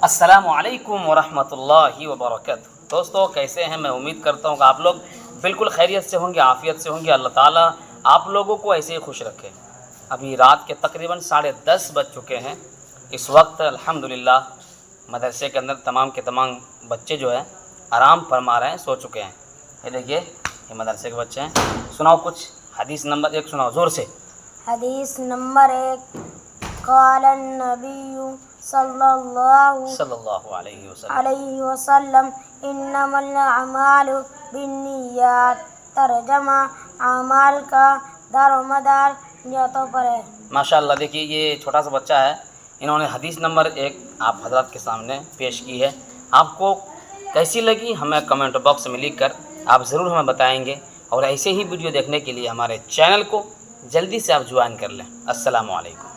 السلام علیکم ورحمۃ اللہ وبرکاتہ۔ دوستو کیسے ہیں؟ میں امید کرتا ہوں کہ آپ لوگ بالکل خیریت سے ہوں گے، عافیت سے ہوں گے۔ اللہ تعالیٰ آپ لوگوں کو ایسے ہی خوش رکھے۔ ابھی رات کے تقریباً 10:30 بج چکے ہیں۔ اس وقت الحمدللہ مدرسے کے اندر تمام کے تمام بچے جو ہیں آرام فرما رہے ہیں، سو چکے ہیں۔ یہ دیکھیے یہ مدرسے کے بچے ہیں۔ سناؤ کچھ حدیث نمبر 1 سناؤ زور سے۔ حدیث نمبر 1، قال النبی صلی اللہ علیہ وسلم انما الاعمال بالنیات، ترجمہ اعمال کا دار و مدار نیتوں پر ہے۔ ماشاءاللہ، دیکھیے یہ چھوٹا سا بچہ ہے، انہوں نے حدیث نمبر 1 آپ حضرات کے سامنے پیش کی ہے۔ آپ کو کیسی لگی ہمیں کمنٹ باکس میں لکھ کر آپ ضرور ہمیں بتائیں گے، اور ایسے ہی ویڈیو دیکھنے کے لیے ہمارے چینل کو جلدی سے آپ جوائن کر لیں۔ السلام علیکم۔